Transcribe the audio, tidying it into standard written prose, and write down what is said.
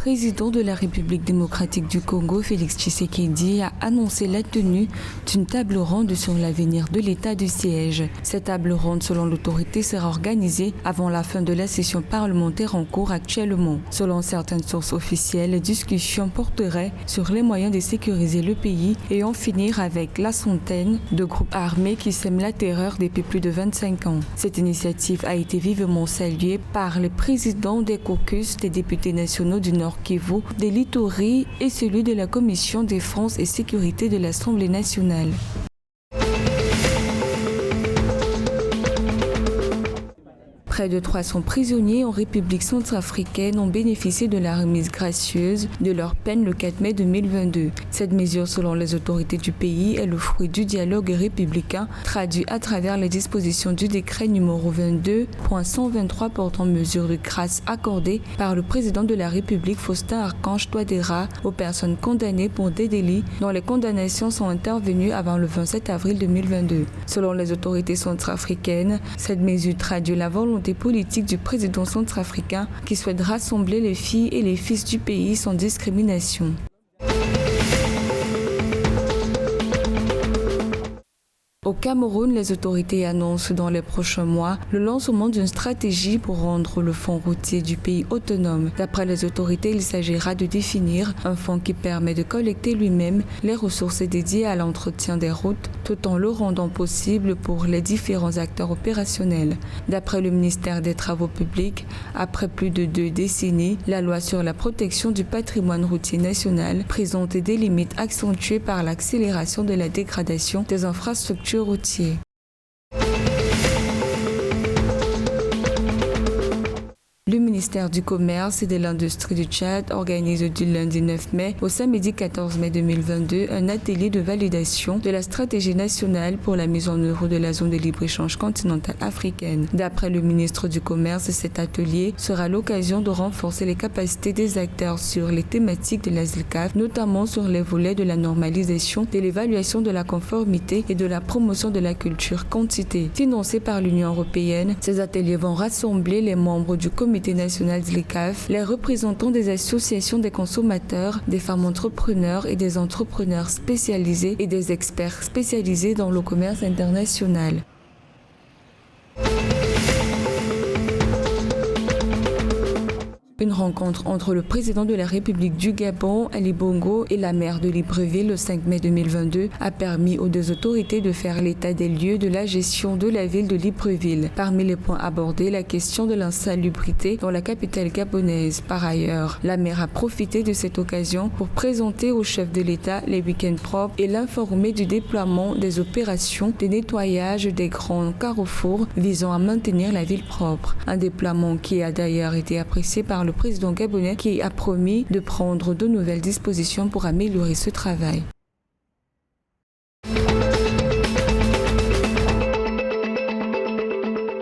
président de la République démocratique du Congo, Félix Tshisekedi, a annoncé la tenue d'une table ronde sur l'avenir de l'état de siège. Cette table ronde, selon l'autorité, sera organisée avant la fin de la session parlementaire en cours actuellement. Selon certaines sources officielles, les discussions porteraient sur les moyens de sécuriser le pays et en finir avec la centaine de groupes armés qui sèment la terreur depuis plus de 25 ans. Cette initiative a été vivement saluée par le président des caucus des députés nationaux du Nord Kivu, de l'Ituri et celui de la Commission défense et sécurité de l'Assemblée nationale. Près de 300 prisonniers en République centrafricaine ont bénéficié de la remise gracieuse de leur peine le 4 mai 2022. Cette mesure, selon les autorités du pays, est le fruit du dialogue républicain traduit à travers les dispositions du décret numéro 22.123 portant mesures de grâce accordées par le président de la République, Faustin Archange Touadéra, aux personnes condamnées pour des délits dont les condamnations sont intervenues avant le 27 avril 2022. Selon les autorités centrafricaines, cette mesure traduit la volonté politique du président centrafricain qui souhaite rassembler les filles et les fils du pays sans discrimination. Au Cameroun, les autorités annoncent dans les prochains mois le lancement d'une stratégie pour rendre le fonds routier du pays autonome. D'après les autorités, il s'agira de définir un fonds qui permet de collecter lui-même les ressources dédiées à l'entretien des routes, tout en le rendant possible pour les différents acteurs opérationnels. D'après le ministère des Travaux publics, après plus de 2 décennies, la loi sur la protection du patrimoine routier national présente des limites accentuées par l'accélération de la dégradation des infrastructures routiers. Le ministère du Commerce et de l'Industrie du Tchad organise du lundi 9 mai au samedi 14 mai 2022 un atelier de validation de la stratégie nationale pour la mise en œuvre de la zone de libre-échange continentale africaine. D'après le ministre du Commerce, cet atelier sera l'occasion de renforcer les capacités des acteurs sur les thématiques de la ZLECAf, notamment sur les volets de la normalisation, de l'évaluation de la conformité et de la promotion de la culture quantité. Financés par l'Union européenne, ces ateliers vont rassembler les membres du Comité national ZLECAf, les représentants des associations des consommateurs, des femmes entrepreneurs et des entrepreneurs spécialisés et des experts spécialisés dans le commerce international. Une rencontre entre le président de la République du Gabon, Ali Bongo, et la maire de Libreville le 5 mai 2022 a permis aux deux autorités de faire l'état des lieux de la gestion de la ville de Libreville. Parmi les points abordés, la question de l'insalubrité dans la capitale gabonaise. Par ailleurs, la maire a profité de cette occasion pour présenter au chef de l'État les week-ends propres et l'informer du déploiement des opérations de nettoyage des grands carrefours visant à maintenir la ville propre. Un déploiement qui a d'ailleurs été apprécié par le président gabonais qui a promis de prendre de nouvelles dispositions pour améliorer ce travail.